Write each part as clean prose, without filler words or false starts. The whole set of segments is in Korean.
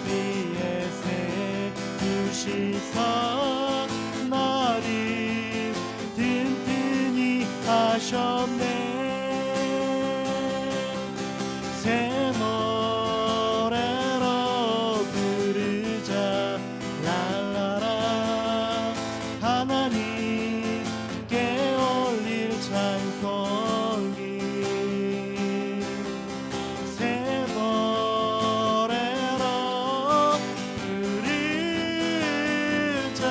위에 세우시사 나를 든든히 하셨네. 새 노래로 부르자 랄라라. 하나님께 올릴 찬송이 새 노래로 부르자.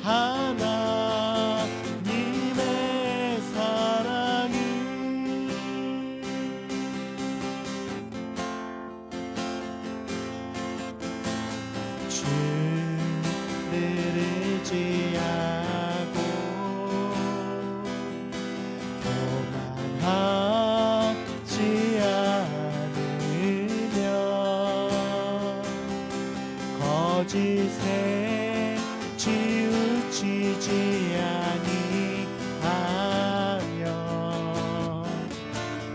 하나님의 사랑을 주를 의지하고 교만하지 않으며 거짓에 치우치지 아니하며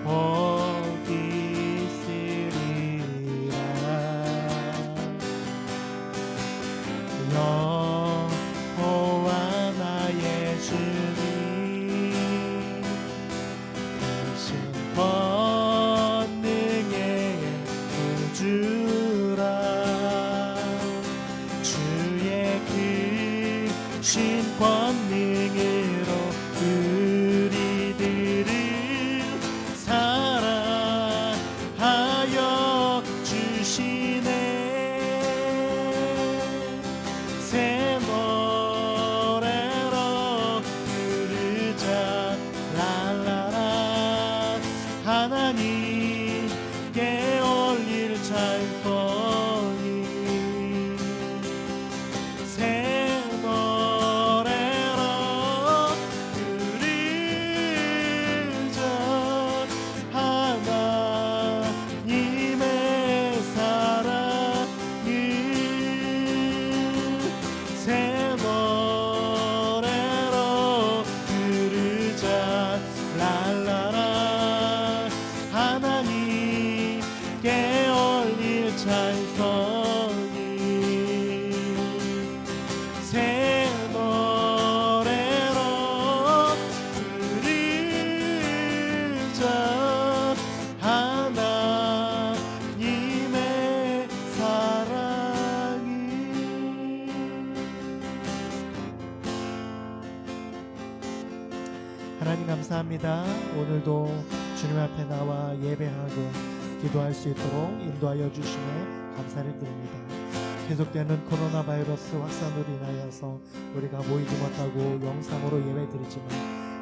복이 있으리라. 여호와 나의 주님 크신 권능의 구주라. 주의 크신 권능으로 우리들을 사랑하여 주시네. 새 노래로 부르자 랄라라. 하나님께 올릴 찬송이 새 노래로 부르자. 하나님의 사랑을 새 노래로 부르자 랄라라. 하나님께 올릴 찬송이 새 노래로 부르자. 하나님의 사랑을. 하나님 감사합니다. 오늘도 주님 앞에 나와 예배하고 기도할 수 있도록 인도하여 주심에 감사를 드립니다. 계속되는 코로나 바이러스 확산으로 인하여서 우리가 모이지 못하고 영상으로 예배드리지만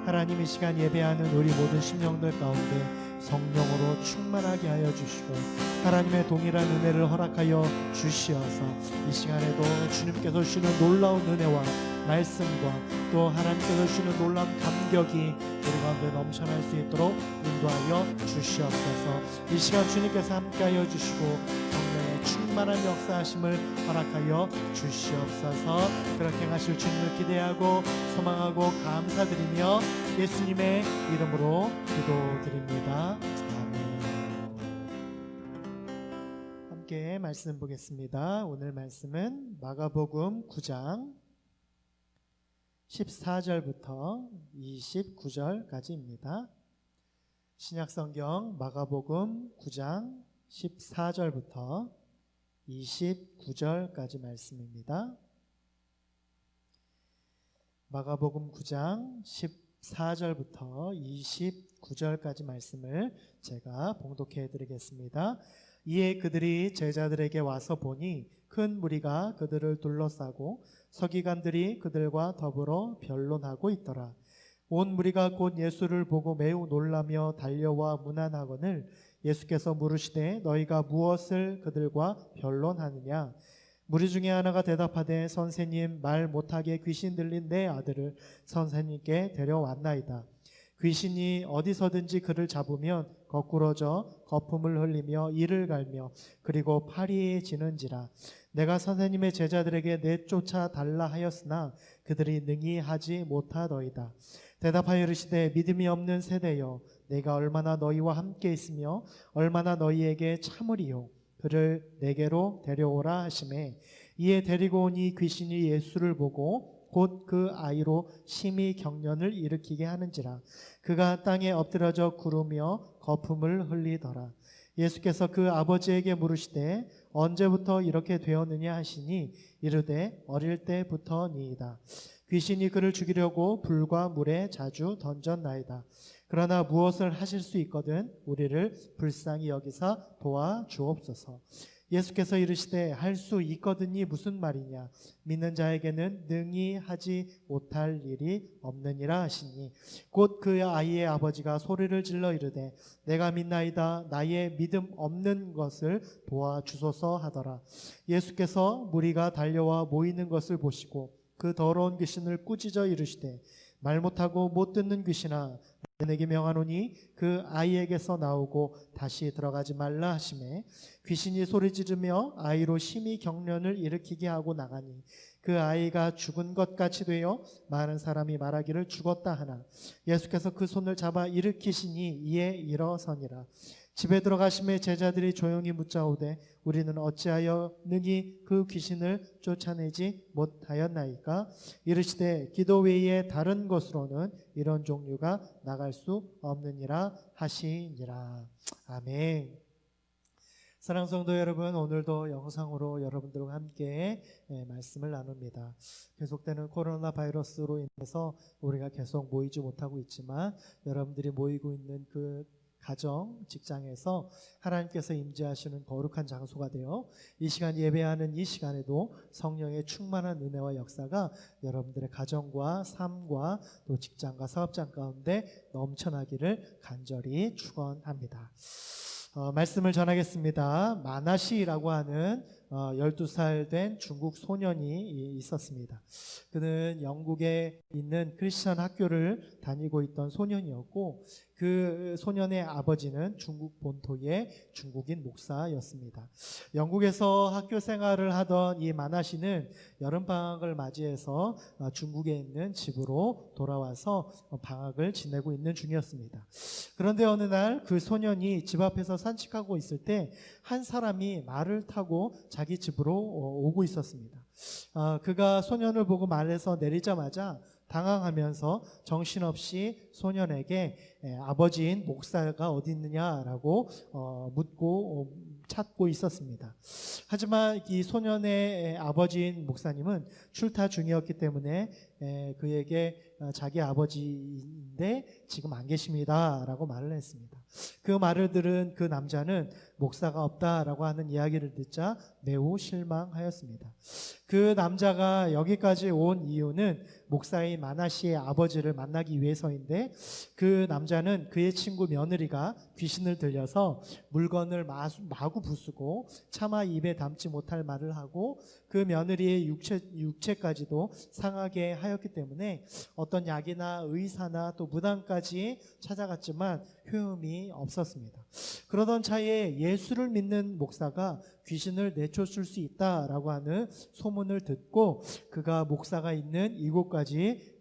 하나님 이 시간 예배하는 우리 모든 심령들 가운데 성령으로 충만하게 하여 주시고 하나님의 동일한 은혜를 허락하여 주시어서 이 시간에도 주님께서 주시는 놀라운 은혜와 말씀과 또 하나님께서 주시는 놀라운 감격이 우리 가운데 넘쳐날 수 있도록 인도하여 주시옵소서. 이 시간 주님께서 함께하여 주시고 성령의 충만한 역사하심을 허락하여 주시옵소서. 그렇게 하실 주님을 기대하고 소망하고 감사드리며 예수님의 이름으로 기도드립니다. 아멘. 함께 말씀 보겠습니다. 오늘 말씀은 마가복음 9장 14절부터 29절까지입니다. 신약성경 마가복음 9장 14절부터 29절까지 말씀입니다. 마가복음 9장 14절부터 29절까지 말씀을 제가 봉독해 드리겠습니다. 이에 그들이 제자들에게 와서 보니 큰 무리가 그들을 둘러싸고 서기관들이 그들과 더불어 변론하고 있더라. 온 무리가 곧 예수를 보고 매우 놀라며 달려와 문안하거늘 예수께서 물으시되 너희가 무엇을 그들과 변론하느냐? 무리 중에 하나가 대답하되 선생님, 말 못하게 귀신 들린 내 아들을 선생님께 데려왔나이다. 귀신이 어디서든지 그를 잡으면 거꾸러져 거품을 흘리며 이를 갈며 그리고 파리해지는지라. 내가 선생님의 제자들에게 내쫓아 달라 하였으나 그들이 능히 하지 못하더이다. 대답하여 이르시되 믿음이 없는 세대여, 내가 얼마나 너희와 함께 있으며 얼마나 너희에게 참으리요. 그를 내게로 데려오라 하시매 이에 데리고 오니 귀신이 예수를 보고 곧 그 아이로 심히 경련을 일으키게 하는지라 그가 땅에 엎드러져 구르며 거품을 흘리더라. 예수께서 그 아버지에게 물으시되 언제부터 이렇게 되었느냐 하시니 이르되 어릴 때부터니이다. 귀신이 그를 죽이려고 불과 물에 자주 던졌나이다. 그러나 무엇을 하실 수 있거든 우리를 불쌍히 여기사 도와 주옵소서. 예수께서 이르시되 할 수 있거든이 무슨 말이냐 믿는 자에게는 능히 하지 못할 일이 없느니라 하시니 곧 그 아이의 아버지가 소리를 질러 이르되 내가 믿나이다 나의 믿음 없는 것을 도와주소서 하더라. 예수께서 무리가 달려와 모이는 것을 보시고 그 더러운 귀신을 꾸짖어 이르시되 말 못하고 못 듣는 귀신아 내게 명하노니 그 아이에게서 나오고 다시 들어가지 말라 하시매 귀신이 소리 지르며 아이로 심히 경련을 일으키게 하고 나가니 그 아이가 죽은 것 같이 되어 많은 사람이 말하기를 죽었다 하나 예수께서 그 손을 잡아 일으키시니 이에 일어서니라. 집에 들어가심에 제자들이 조용히 묻자오되 우리는 어찌하여 능히 그 귀신을 쫓아내지 못하였나이까? 이르시되 기도 외에 다른 것으로는 이런 종류가 나갈 수 없느니라 하시니라. 아멘. 사랑하는 성도 여러분, 오늘도 영상으로 여러분들과 함께 말씀을 나눕니다. 계속되는 코로나 바이러스로 인해서 우리가 계속 모이지 못하고 있지만 여러분들이 모이고 있는 그 가정, 직장에서 하나님께서 임재하시는 거룩한 장소가 되어 이 시간 예배하는 이 시간에도 성령의 충만한 은혜와 역사가 여러분들의 가정과 삶과 또 직장과 사업장 가운데 넘쳐나기를 간절히 축원합니다. 말씀을 전하겠습니다. 마나시라고 하는 12살 된 중국 소년이 있었습니다. 그는 영국에 있는 크리스천 학교를 다니고 있던 소년이었고 그 소년의 아버지는 중국 본토의 중국인 목사였습니다. 영국에서 학교 생활을 하던 이 마나시는 여름방학을 맞이해서 중국에 있는 집으로 돌아와서 방학을 지내고 있는 중이었습니다. 그런데 어느 날 그 소년이 집 앞에서 산책하고 있을 때 한 사람이 말을 타고 자기 집으로 오고 있었습니다. 그가 소년을 보고 말에서 내리자마자 당황하면서 정신없이 소년에게 아버지인 목사가 어디 있느냐라고 묻고 찾고 있었습니다. 하지만 이 소년의 아버지인 목사님은 출타 중이었기 때문에 그에게 자기 아버지인데 지금 안 계십니다 라고 말을 했습니다. 그 말을 들은 그 남자는 목사가 없다라고 하는 이야기를 듣자 매우 실망하였습니다. 그 남자가 여기까지 온 이유는 목사인 마나시의 아버지를 만나기 위해서인데 그 남자는 그의 친구 며느리가 귀신을 들려서 물건을 마구 부수고 차마 입에 담지 못할 말을 하고 그 며느리의 육체까지도 상하게 하였기 때문에 어떤 약이나 의사나 또 무당까지 찾아갔지만 효험이 없었습니다. 그러던 차에 예수를 믿는 목사가 귀신을 내쫓을 수 있다라고 하는 소문을 듣고 그가 목사가 있는 이곳까지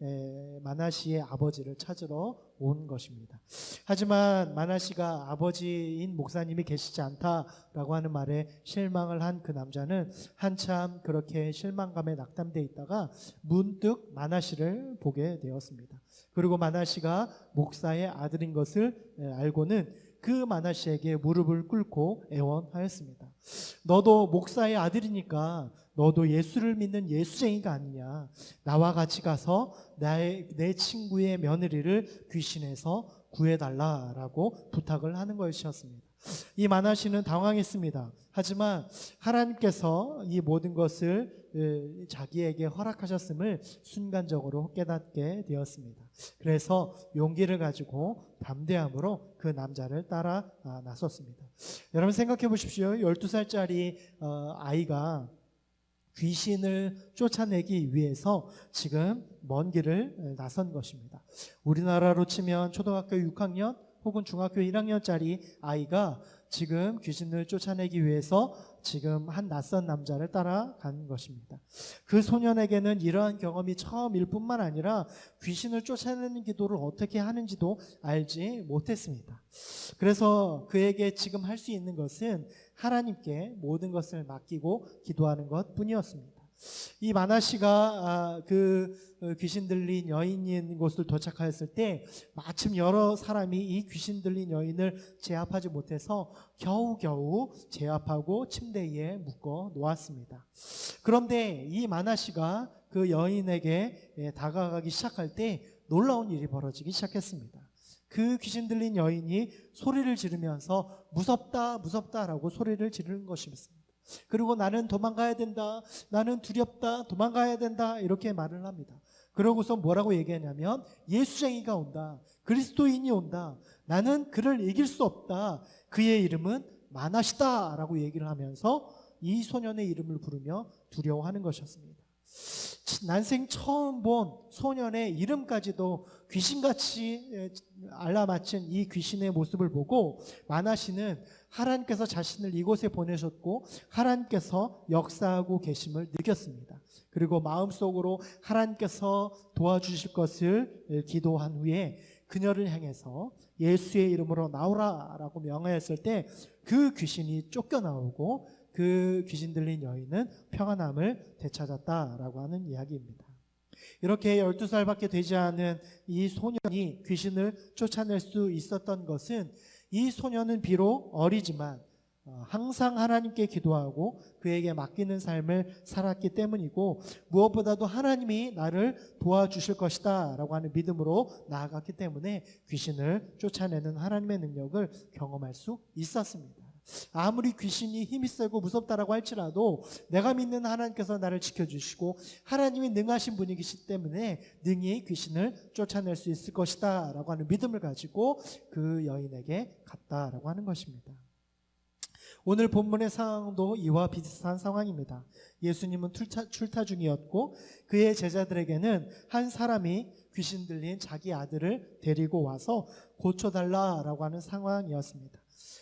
마나시의 아버지를 찾으러 온 것입니다. 하지만 마나시가 아버지인 목사님이 계시지 않다라고 하는 말에 실망을 한 그 남자는 한참 그렇게 실망감에 낙담돼 있다가 문득 마나시를 보게 되었습니다. 그리고 마나시가 목사의 아들인 것을 알고는 그 마나시에게 무릎을 꿇고 애원하였습니다. 너도 목사의 아들이니까 너도 예수를 믿는 예수쟁이가 아니냐. 나와 같이 가서 내 친구의 며느리를 귀신에서 구해달라라고 부탁을 하는 것이었습니다. 이 마나시는 당황했습니다. 하지만 하나님께서 이 모든 것을 자기에게 허락하셨음을 순간적으로 깨닫게 되었습니다. 그래서 용기를 가지고 담대함으로 그 남자를 따라 나섰습니다. 여러분 생각해 보십시오. 12살짜리 아이가 귀신을 쫓아내기 위해서 지금 먼 길을 나선 것입니다. 우리나라로 치면 초등학교 6학년 혹은 중학교 1학년짜리 아이가 지금 귀신을 쫓아내기 위해서 지금 한 낯선 남자를 따라간 것입니다. 그 소년에게는 이러한 경험이 처음일 뿐만 아니라 귀신을 쫓아내는 기도를 어떻게 하는지도 알지 못했습니다. 그래서 그에게 지금 할 수 있는 것은 하나님께 모든 것을 맡기고 기도하는 것 뿐이었습니다. 이 마나 씨가 그 귀신 들린 여인이 있는 곳을 도착하였을 때 마침 여러 사람이 이 귀신 들린 여인을 제압하지 못해서 겨우겨우 제압하고 침대 위에 묶어 놓았습니다. 그런데 이 마나 씨가 그 여인에게 다가가기 시작할 때 놀라운 일이 벌어지기 시작했습니다. 그 귀신 들린 여인이 소리를 지르면서 무섭다 무섭다라고 소리를 지르는 것이었습니다. 그리고 나는 도망가야 된다, 나는 두렵다, 도망가야 된다, 이렇게 말을 합니다. 그러고서 뭐라고 얘기하냐면 예수쟁이가 온다, 그리스도인이 온다, 나는 그를 이길 수 없다, 그의 이름은 마나시다 라고 얘기를 하면서 이 소년의 이름을 부르며 두려워하는 것이었습니다. 난생 처음 본 소년의 이름까지도 귀신같이 알라맞힌 이 귀신의 모습을 보고 마나시는 하나님께서 자신을 이곳에 보내셨고 하나님께서 역사하고 계심을 느꼈습니다. 그리고 마음속으로 하나님께서 도와주실 것을 기도한 후에 그녀를 향해서 예수의 이름으로 나오라라고 명하였을 때 그 귀신이 쫓겨나오고 그 귀신 들린 여인은 평안함을 되찾았다라고 하는 이야기입니다. 이렇게 12살밖에 되지 않은 이 소년이 귀신을 쫓아낼 수 있었던 것은 이 소년은 비록 어리지만 항상 하나님께 기도하고 그에게 맡기는 삶을 살았기 때문이고 무엇보다도 하나님이 나를 도와주실 것이다 라고 하는 믿음으로 나아갔기 때문에 귀신을 쫓아내는 하나님의 능력을 경험할 수 있었습니다. 아무리 귀신이 힘이 세고 무섭다라고 할지라도 내가 믿는 하나님께서 나를 지켜주시고 하나님이 능하신 분이시기 때문에 능히 귀신을 쫓아낼 수 있을 것이다 라고 하는 믿음을 가지고 그 여인에게 갔다라고 하는 것입니다. 오늘 본문의 상황도 이와 비슷한 상황입니다. 예수님은 출타 중이었고 그의 제자들에게는 한 사람이 귀신 들린 자기 아들을 데리고 와서 고쳐달라라고 하는 상황이었습니다.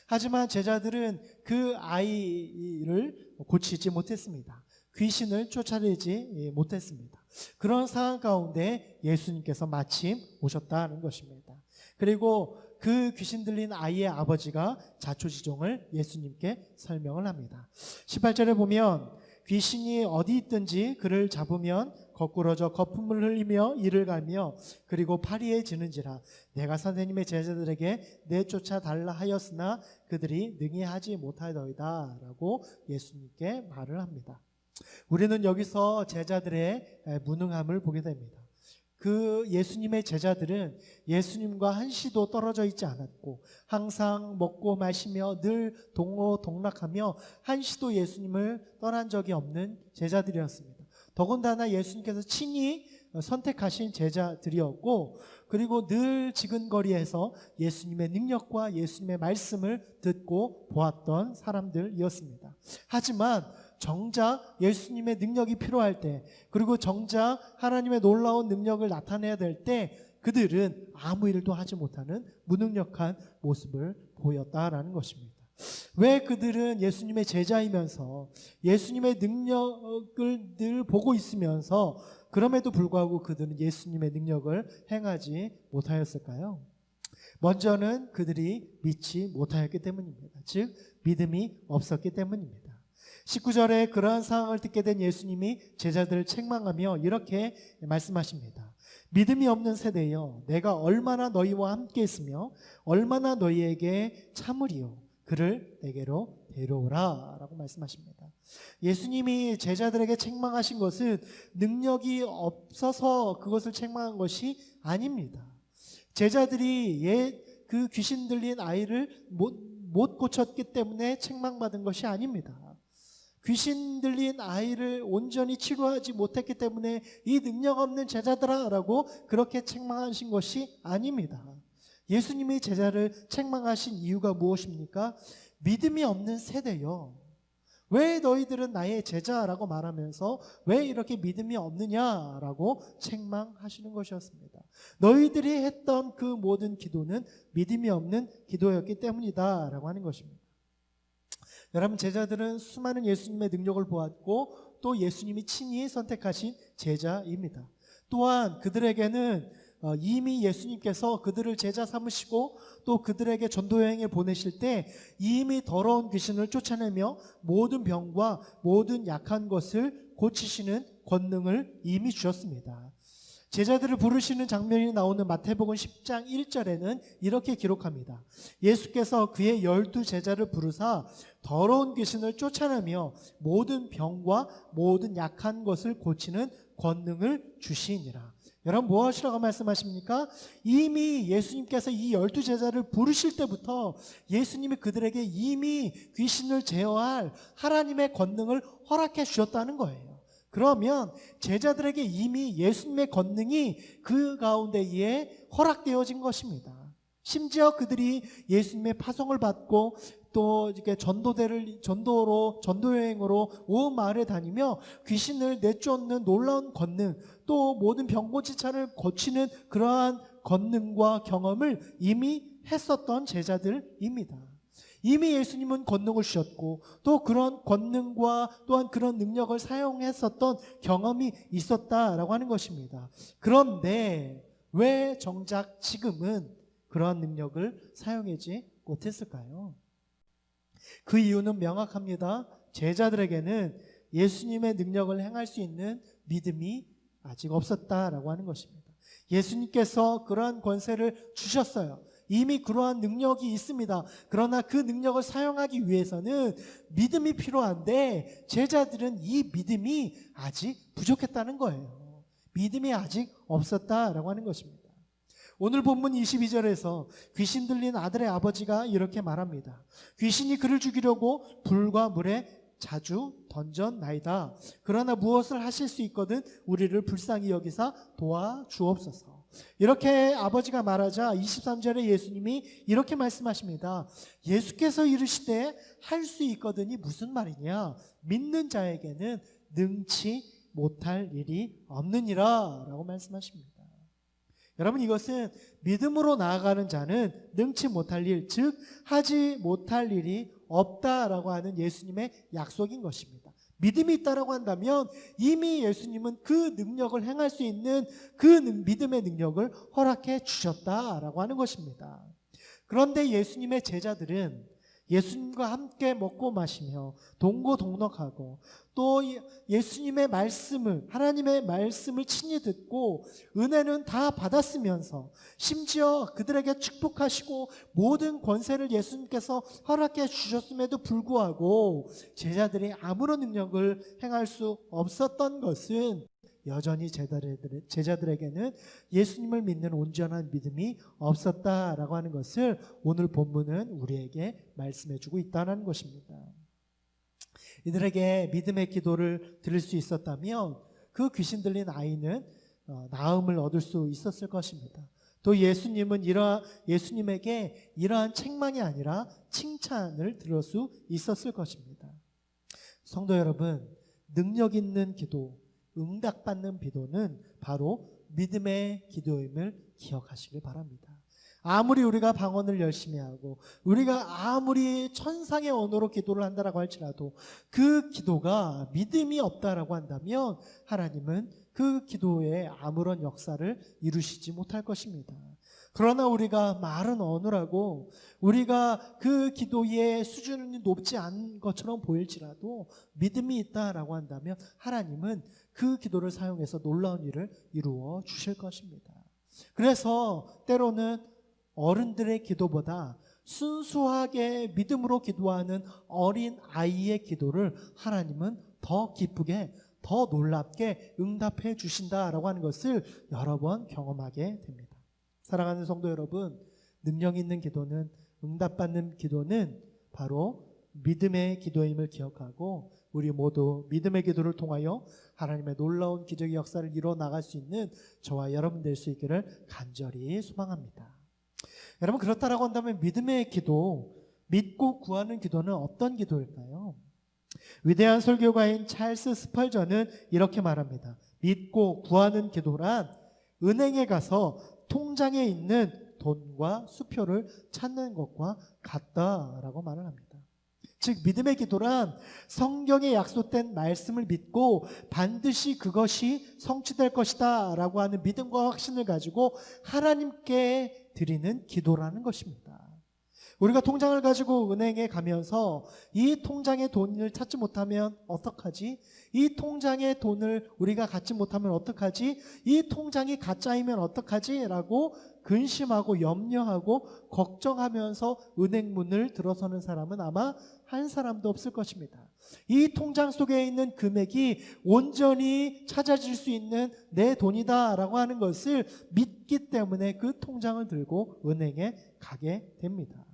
하지만 제자들은 그 아이를 고치지 못했습니다. 귀신을 쫓아내지 못했습니다. 그런 상황 가운데 예수님께서 마침 오셨다는 것입니다. 그리고 그 귀신 들린 아이의 아버지가 자초지종을 예수님께 설명을 합니다. 18절에 보면 귀신이 어디 있든지 그를 잡으면 거꾸러져 거품을 흘리며 이를 갈며 그리고 파리에 지는지라 내가 선생님의 제자들에게 내쫓아 달라 하였으나 그들이 능히 하지 못하더이다 라고 예수님께 말을 합니다. 우리는 여기서 제자들의 무능함을 보게 됩니다. 그 예수님의 제자들은 예수님과 한시도 떨어져 있지 않았고 항상 먹고 마시며 늘 동고동락하며 한시도 예수님을 떠난 적이 없는 제자들이었습니다. 더군다나 예수님께서 친히 선택하신 제자들이었고 그리고 늘 지근거리에서 예수님의 능력과 예수님의 말씀을 듣고 보았던 사람들이었습니다. 하지만 정작 예수님의 능력이 필요할 때 그리고 정작 하나님의 놀라운 능력을 나타내야 될 때 그들은 아무 일도 하지 못하는 무능력한 모습을 보였다라는 것입니다. 왜 그들은 예수님의 제자이면서 예수님의 능력을 늘 보고 있으면서 그럼에도 불구하고 그들은 예수님의 능력을 행하지 못하였을까요? 먼저는 그들이 믿지 못하였기 때문입니다. 즉 믿음이 없었기 때문입니다. 19절에 그러한 상황을 듣게 된 예수님이 제자들을 책망하며 이렇게 말씀하십니다. 믿음이 없는 세대여 내가 얼마나 너희와 함께 있으며 얼마나 너희에게 참으리요 그를 내게로 데려오라 라고 말씀하십니다. 예수님이 제자들에게 책망하신 것은 능력이 없어서 그것을 책망한 것이 아닙니다. 제자들이 그 귀신 들린 아이를 못 고쳤기 때문에 책망받은 것이 아닙니다. 귀신 들린 아이를 온전히 치료하지 못했기 때문에 이 능력 없는 제자들아 라고 그렇게 책망하신 것이 아닙니다. 예수님이 제자를 책망하신 이유가 무엇입니까? 믿음이 없는 세대요. 왜 너희들은 나의 제자라고 말하면서 왜 이렇게 믿음이 없느냐라고 책망하시는 것이었습니다. 너희들이 했던 그 모든 기도는 믿음이 없는 기도였기 때문이다 라고 하는 것입니다. 여러분, 제자들은 수많은 예수님의 능력을 보았고 또 예수님이 친히 선택하신 제자입니다. 또한 그들에게는 이미 예수님께서 그들을 제자 삼으시고 또 그들에게 전도 여행을 보내실 때 이미 더러운 귀신을 쫓아내며 모든 병과 모든 약한 것을 고치시는 권능을 이미 주셨습니다. 제자들을 부르시는 장면이 나오는 마태복음 10장 1절에는 이렇게 기록합니다. 예수께서 그의 12 제자를 부르사 더러운 귀신을 쫓아내며 모든 병과 모든 약한 것을 고치는 권능을 주시니라. 여러분, 무엇이라고 말씀하십니까? 이미 예수님께서 이 12 제자를 부르실 때부터 예수님이 그들에게 이미 귀신을 제어할 하나님의 권능을 허락해 주셨다는 거예요. 그러면 제자들에게 이미 예수님의 권능이 그 가운데에 허락되어진 것입니다. 심지어 그들이 예수님의 파송을 받고 또 이렇게 전도 여행으로 온 마을에 다니며 귀신을 내쫓는 놀라운 권능, 또 모든 병고치차를 고치는 그러한 권능과 경험을 이미 했었던 제자들입니다. 이미 예수님은 권능을 주셨고 또 그런 권능과 또한 그런 능력을 사용했었던 경험이 있었다라고 하는 것입니다. 그런데 왜 정작 지금은 그러한 능력을 사용하지 못했을까요? 그 이유는 명확합니다. 제자들에게는 예수님의 능력을 행할 수 있는 믿음이 아직 없었다라고 하는 것입니다. 예수님께서 그러한 권세를 주셨어요. 이미 그러한 능력이 있습니다. 그러나 그 능력을 사용하기 위해서는 믿음이 필요한데 제자들은 이 믿음이 아직 부족했다는 거예요. 믿음이 아직 없었다라고 하는 것입니다. 오늘 본문 22절에서 귀신 들린 아들의 아버지가 이렇게 말합니다. 귀신이 그를 죽이려고 불과 물에 자주 던졌나이다. 그러나 무엇을 하실 수 있거든 우리를 불쌍히 여기사 도와주옵소서. 이렇게 아버지가 말하자 23절에 예수님이 이렇게 말씀하십니다. 예수께서 이르시되 할 수 있거든이 무슨 말이냐? 믿는 자에게는 능치 못할 일이 없느니라 라고 말씀하십니다. 여러분, 이것은 믿음으로 나아가는 자는 능치 못할 일, 즉 하지 못할 일이 없다라고 하는 예수님의 약속인 것입니다. 믿음이 있다라고 한다면 이미 예수님은 그 능력을 행할 수 있는 그 믿음의 능력을 허락해 주셨다라고 하는 것입니다. 그런데 예수님의 제자들은 예수님과 함께 먹고 마시며 동고동락하고 또 예수님의 말씀을, 하나님의 말씀을 친히 듣고 은혜는 다 받았으면서 심지어 그들에게 축복하시고 모든 권세를 예수님께서 허락해 주셨음에도 불구하고 제자들이 아무런 능력을 행할 수 없었던 것은 여전히 제자들에게는 예수님을 믿는 온전한 믿음이 없었다라고 하는 것을 오늘 본문은 우리에게 말씀해주고 있다는 것입니다. 이들에게 믿음의 기도를 드릴 수 있었다면 그 귀신 들린 아이는 나음을 얻을 수 있었을 것입니다. 또 예수님에게 이러한 책망이 아니라 칭찬을 들을 수 있었을 것입니다. 성도 여러분, 능력 있는 기도, 응답받는 기도는 바로 믿음의 기도임을 기억하시길 바랍니다. 아무리 우리가 방언을 열심히 하고 우리가 아무리 천상의 언어로 기도를 한다라고 할지라도 그 기도가 믿음이 없다라고 한다면 하나님은 그 기도에 아무런 역사를 이루시지 못할 것입니다. 그러나 우리가 말은 어눌하고 우리가 그 기도의 수준이 높지 않은 것처럼 보일지라도 믿음이 있다라고 한다면 하나님은 그 기도를 사용해서 놀라운 일을 이루어 주실 것입니다. 그래서 때로는 어른들의 기도보다 순수하게 믿음으로 기도하는 어린 아이의 기도를 하나님은 더 기쁘게, 더 놀랍게 응답해 주신다라고 하는 것을 여러 번 경험하게 됩니다. 사랑하는 성도 여러분, 능력 있는 기도는, 응답받는 기도는 바로 믿음의 기도임을 기억하고 우리 모두 믿음의 기도를 통하여 하나님의 놀라운 기적의 역사를 이루어 나갈 수 있는 저와 여러분 될 수 있기를 간절히 소망합니다. 여러분, 그렇다라고 한다면 믿음의 기도, 믿고 구하는 기도는 어떤 기도일까요? 위대한 설교가인 찰스 스펄전은 이렇게 말합니다. 믿고 구하는 기도란 은행에 가서 통장에 있는 돈과 수표를 찾는 것과 같다라고 말을 합니다. 즉 믿음의 기도란 성경에 약속된 말씀을 믿고 반드시 그것이 성취될 것이다 라고 하는 믿음과 확신을 가지고 하나님께 드리는 기도라는 것입니다. 우리가 통장을 가지고 은행에 가면서 이 통장에 돈을 찾지 못하면 어떡하지? 이 통장에 돈을 우리가 갖지 못하면 어떡하지? 이 통장이 가짜이면 어떡하지? 라고 근심하고 염려하고 걱정하면서 은행 문을 들어서는 사람은 아마 한 사람도 없을 것입니다. 이 통장 속에 있는 금액이 온전히 찾아질 수 있는 내 돈이다 라고 하는 것을 믿기 때문에 그 통장을 들고 은행에 가게 됩니다.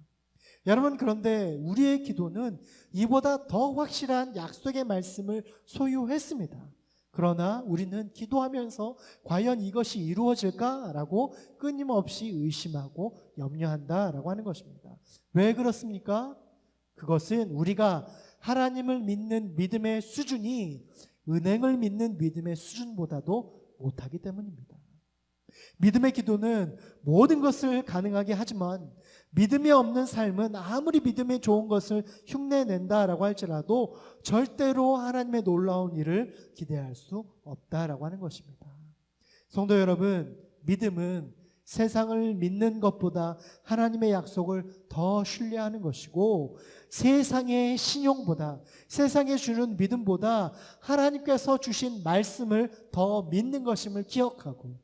여러분, 그런데 우리의 기도는 이보다 더 확실한 약속의 말씀을 소유했습니다. 그러나 우리는 기도하면서 과연 이것이 이루어질까라고 끊임없이 의심하고 염려한다라고 하는 것입니다. 왜 그렇습니까? 그것은 우리가 하나님을 믿는 믿음의 수준이 은행을 믿는 믿음의 수준보다도 못하기 때문입니다. 믿음의 기도는 모든 것을 가능하게 하지만 믿음이 없는 삶은 아무리 믿음에 좋은 것을 흉내낸다라고 할지라도 절대로 하나님의 놀라운 일을 기대할 수 없다라고 하는 것입니다. 성도 여러분, 믿음은 세상을 믿는 것보다 하나님의 약속을 더 신뢰하는 것이고, 세상의 신용보다, 세상에 주는 믿음보다 하나님께서 주신 말씀을 더 믿는 것임을 기억하고,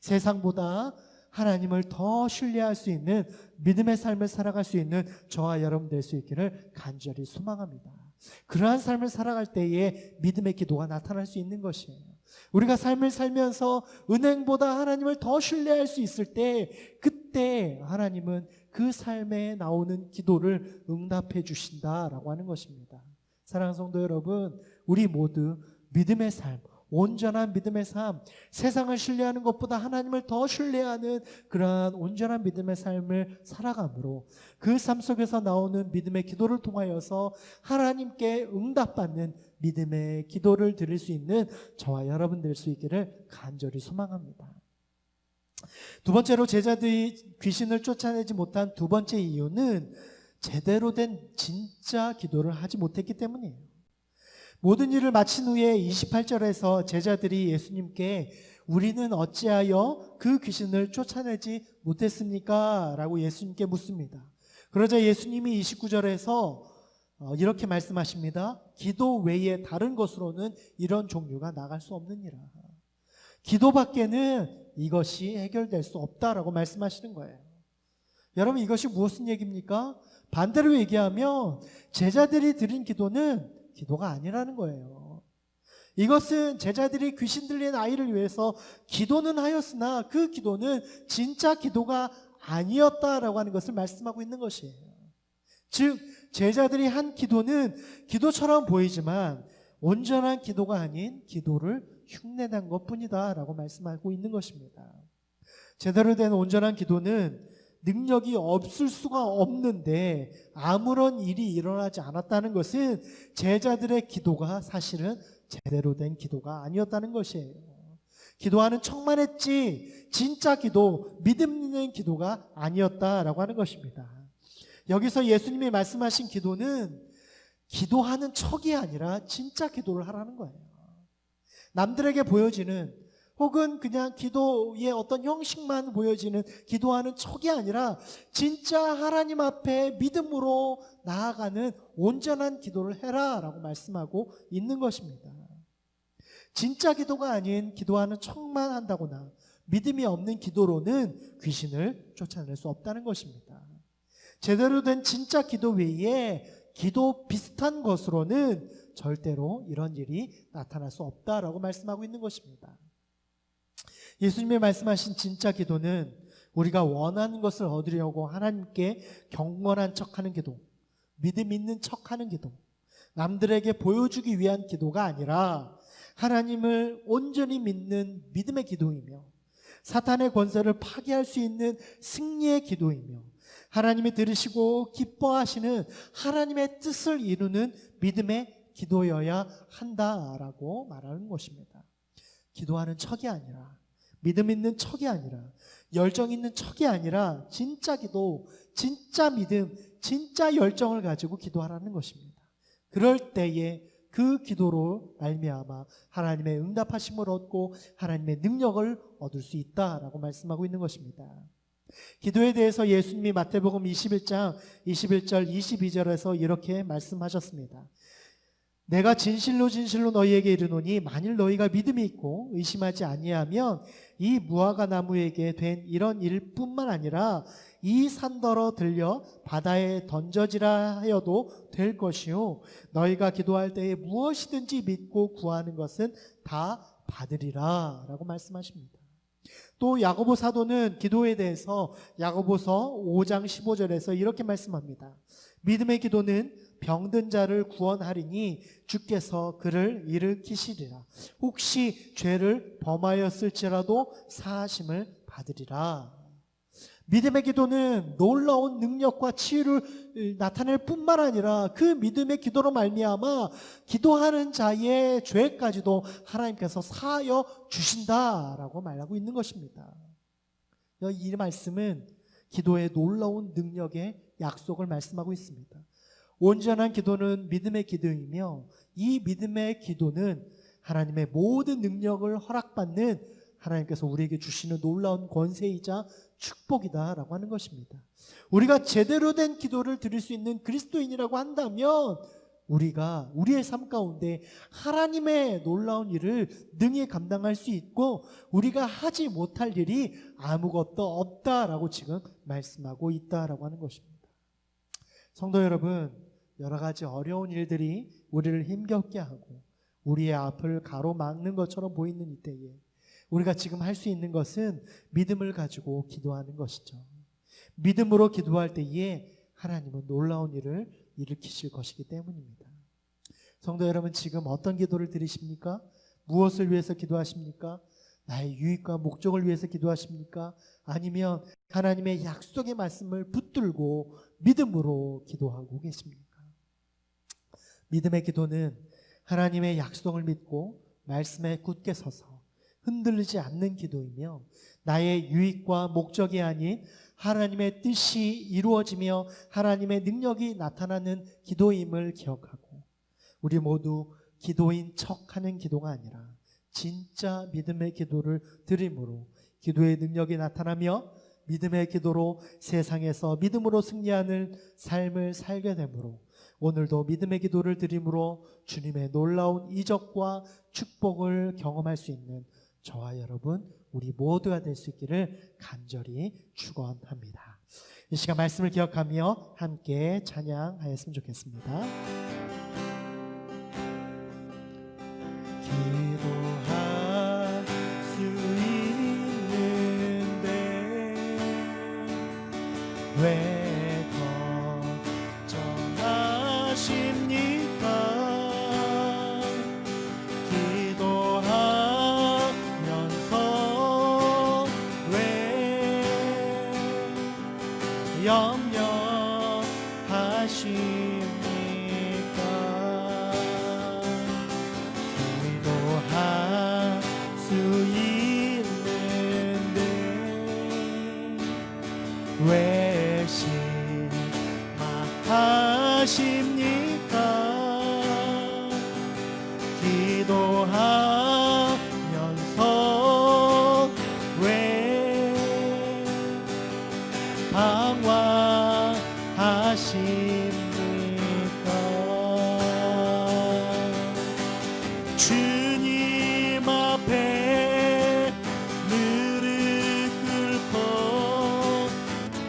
세상보다 하나님을 더 신뢰할 수 있는 믿음의 삶을 살아갈 수 있는 저와 여러분 될 수 있기를 간절히 소망합니다. 그러한 삶을 살아갈 때에 믿음의 기도가 나타날 수 있는 것이에요. 우리가 삶을 살면서 은행보다 하나님을 더 신뢰할 수 있을 때, 그때 하나님은 그 삶에 나오는 기도를 응답해 주신다라고 하는 것입니다. 사랑하는 성도 여러분, 우리 모두 믿음의 삶, 온전한 믿음의 삶, 세상을 신뢰하는 것보다 하나님을 더 신뢰하는 그러한 온전한 믿음의 삶을 살아감으로 그 삶 속에서 나오는 믿음의 기도를 통하여서 하나님께 응답받는 믿음의 기도를 드릴 수 있는 저와 여러분 될 수 있기를 간절히 소망합니다. 두 번째로 제자들이 귀신을 쫓아내지 못한 두 번째 이유는 제대로 된 진짜 기도를 하지 못했기 때문이에요. 모든 일을 마친 후에 28절에서 제자들이 예수님께 우리는 어찌하여 그 귀신을 쫓아내지 못했습니까? 라고 예수님께 묻습니다. 그러자 예수님이 29절에서 이렇게 말씀하십니다. 기도 외에 다른 것으로는 이런 종류가 나갈 수 없느니라. 기도밖에는 이것이 해결될 수 없다라고 말씀하시는 거예요. 여러분, 이것이 무슨 얘기입니까? 반대로 얘기하면 제자들이 드린 기도는 기도가 아니라는 거예요. 이것은 제자들이 귀신 들린 아이를 위해서 기도는 하였으나 그 기도는 진짜 기도가 아니었다라고 하는 것을 말씀하고 있는 것이에요. 즉, 제자들이 한 기도는 기도처럼 보이지만 온전한 기도가 아닌 기도를 흉내낸 것뿐이다 라고 말씀하고 있는 것입니다. 제대로 된 온전한 기도는 능력이 없을 수가 없는데 아무런 일이 일어나지 않았다는 것은 제자들의 기도가 사실은 제대로 된 기도가 아니었다는 것이에요. 기도하는 척만 했지 진짜 기도, 믿음 있는 기도가 아니었다라고 하는 것입니다. 여기서 예수님이 말씀하신 기도는 기도하는 척이 아니라 진짜 기도를 하라는 거예요. 남들에게 보여지는 혹은 그냥 기도의 어떤 형식만 보여지는 기도하는 척이 아니라 진짜 하나님 앞에 믿음으로 나아가는 온전한 기도를 해라 라고 말씀하고 있는 것입니다. 진짜 기도가 아닌 기도하는 척만 한다거나 믿음이 없는 기도로는 귀신을 쫓아낼 수 없다는 것입니다. 제대로 된 진짜 기도 외에 기도 비슷한 것으로는 절대로 이런 일이 나타날 수 없다라고 말씀하고 있는 것입니다. 예수님이 말씀하신 진짜 기도는 우리가 원하는 것을 얻으려고 하나님께 경건한 척하는 기도, 믿음 있는 척하는 기도, 남들에게 보여주기 위한 기도가 아니라 하나님을 온전히 믿는 믿음의 기도이며 사탄의 권세를 파괴할 수 있는 승리의 기도이며 하나님이 들으시고 기뻐하시는 하나님의 뜻을 이루는 믿음의 기도여야 한다라고 말하는 것입니다. 기도하는 척이 아니라, 믿음 있는 척이 아니라, 열정 있는 척이 아니라 진짜 기도, 진짜 믿음, 진짜 열정을 가지고 기도하라는 것입니다. 그럴 때에 그 기도로 말미암아 하나님의 응답하심을 얻고 하나님의 능력을 얻을 수 있다라고 말씀하고 있는 것입니다. 기도에 대해서 예수님이 마태복음 21장 21절 22절에서 이렇게 말씀하셨습니다. 내가 진실로 진실로 너희에게 이르노니 만일 너희가 믿음이 있고 의심하지 아니하면 이 무화과 나무에게 된 이런 일뿐만 아니라 이 산더러 들려 바다에 던져지라 하여도 될 것이요 너희가 기도할 때에 무엇이든지 믿고 구하는 것은 다 받으리라 라고 말씀하십니다. 또 야고보 사도는 기도에 대해서 야고보서 5장 15절에서 이렇게 말씀합니다. 믿음의 기도는 병든 자를 구원하리니 주께서 그를 일으키시리라. 혹시 죄를 범하였을지라도 사하심을 받으리라. 믿음의 기도는 놀라운 능력과 치유를 나타낼 뿐만 아니라 그 믿음의 기도로 말미암아 기도하는 자의 죄까지도 하나님께서 사하여 주신다라고 말하고 있는 것입니다. 이 말씀은 기도의 놀라운 능력의 약속을 말씀하고 있습니다. 온전한 기도는 믿음의 기도이며 이 믿음의 기도는 하나님의 모든 능력을 허락받는 하나님께서 우리에게 주시는 놀라운 권세이자 축복이다라고 하는 것입니다. 우리가 제대로 된 기도를 드릴 수 있는 그리스도인이라고 한다면 우리가 우리의 삶 가운데 하나님의 놀라운 일을 능히 감당할 수 있고 우리가 하지 못할 일이 아무것도 없다라고 지금 말씀하고 있다라고 하는 것입니다. 성도 여러분, 여러 가지 어려운 일들이 우리를 힘겹게 하고 우리의 앞을 가로막는 것처럼 보이는 이때에 우리가 지금 할 수 있는 것은 믿음을 가지고 기도하는 것이죠. 믿음으로 기도할 때에 하나님은 놀라운 일을 일으키실 것이기 때문입니다. 성도 여러분, 지금 어떤 기도를 드리십니까? 무엇을 위해서 기도하십니까? 나의 유익과 목적을 위해서 기도하십니까? 아니면 하나님의 약속의 말씀을 붙들고 믿음으로 기도하고 계십니까? 믿음의 기도는 하나님의 약속을 믿고 말씀에 굳게 서서 흔들리지 않는 기도이며 나의 유익과 목적이 아닌 하나님의 뜻이 이루어지며 하나님의 능력이 나타나는 기도임을 기억하고 우리 모두 기도인 척하는 기도가 아니라 진짜 믿음의 기도를 드림으로 기도의 능력이 나타나며 믿음의 기도로 세상에서 믿음으로 승리하는 삶을 살게 되므로 오늘도 믿음의 기도를 드림으로 주님의 놀라운 이적과 축복을 경험할 수 있는 저와 여러분 우리 모두가 될 수 있기를 간절히 축원합니다. 이 시간 말씀을 기억하며 함께 찬양하였으면 좋겠습니다. 기도할 수 있는데 왜 기도할 수 있는데 왜 실망하십니까? 기도하면서 왜 방황하십니까? 주님 앞에 무릎 꿇고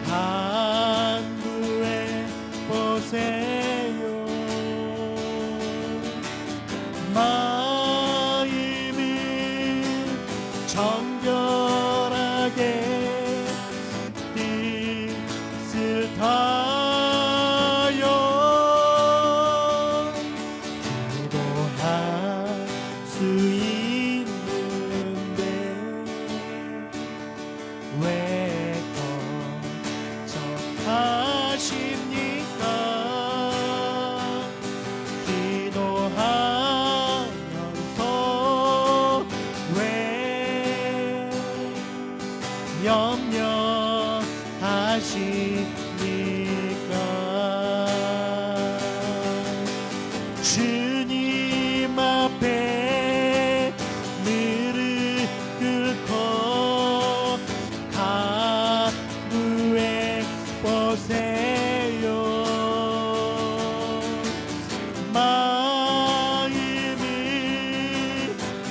간구해 보세요. 마음을 정결하게 뜻을 다하여 기도할 수 있는데 왜 걱정하십니까? 기도하면서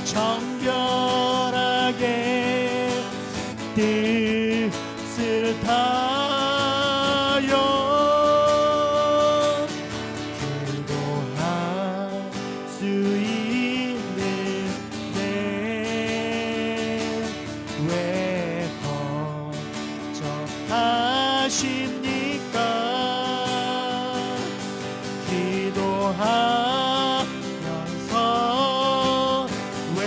정결하게 뜻을 다하여 기도할 수 있는데 왜 걱정하십니까? 기도하면서 왜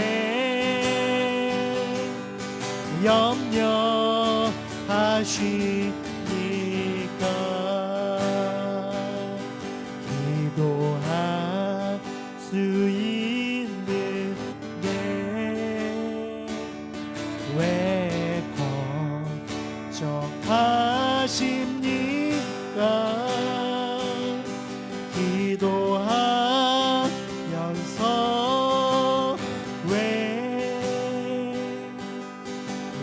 염려하십니까? 기도할 수 있는데 왜 걱정하십니까? 기도하면서 왜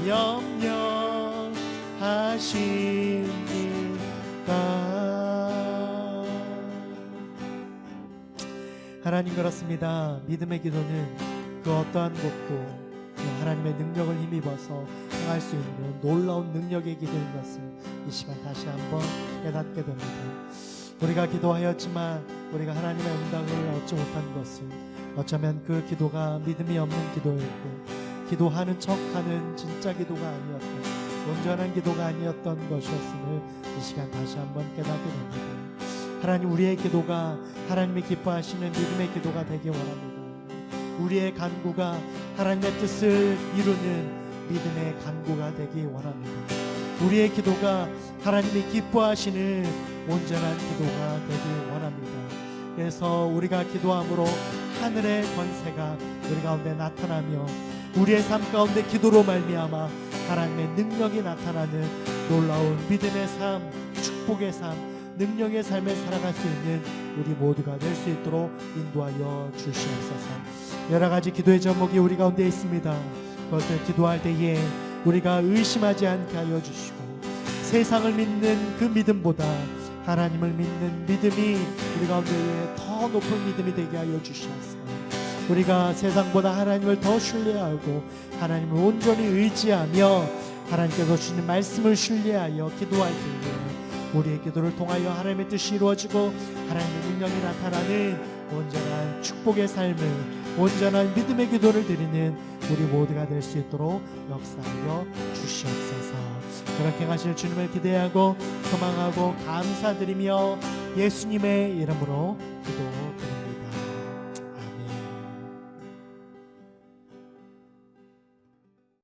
염려하십니까? 하나님, 그렇습니다. 믿음의 기도는 그 어떠한 곳도 하나님의 능력을 힘입어서 행할 수 있는 놀라운 능력의 기도인 것을 이 시간 다시 한번 깨닫게 됩니다. 우리가 기도하였지만 우리가 하나님의 응답을 얻지 못한 것은 어쩌면 그 기도가 믿음이 없는 기도였고 기도하는 척하는 진짜 기도가 아니었던, 온전한 기도가 아니었던 것이었음을 이 시간 다시 한번 깨닫게 됩니다. 하나님, 우리의 기도가 하나님이 기뻐하시는 믿음의 기도가 되기 원합니다. 우리의 간구가 하나님의 뜻을 이루는 믿음의 간구가 되기 원합니다. 우리의 기도가 하나님이 기뻐하시는 온전한 기도가 되기 원합니다. 그래서 우리가 기도함으로 하늘의 권세가 우리 가운데 나타나며 우리의 삶 가운데 기도로 말미암아 하나님의 능력이 나타나는 놀라운 믿음의 삶, 축복의 삶, 능력의 삶을 살아갈 수 있는 우리 모두가 될 수 있도록 인도하여 주시옵소서. 여러 가지 기도의 제목이 우리 가운데 있습니다. 그것을 기도할 때에 우리가 의심하지 않게 하여 주시고 세상을 믿는 그 믿음보다 하나님을 믿는 믿음이 우리 가운데 더 높은 믿음이 되게 하여 주시옵소서. 우리가 세상보다 하나님을 더 신뢰하고 하나님을 온전히 의지하며 하나님께서 주시는 말씀을 신뢰하여 기도할 때에 우리의 기도를 통하여 하나님의 뜻이 이루어지고 하나님의 능력이 나타나는 온전한 축복의 삶을, 온전한 믿음의 기도를 드리는 우리 모두가 될 수 있도록 역사하여 주시옵소서. 그렇게 하실 주님을 기대하고 소망하고 감사드리며 예수님의 이름으로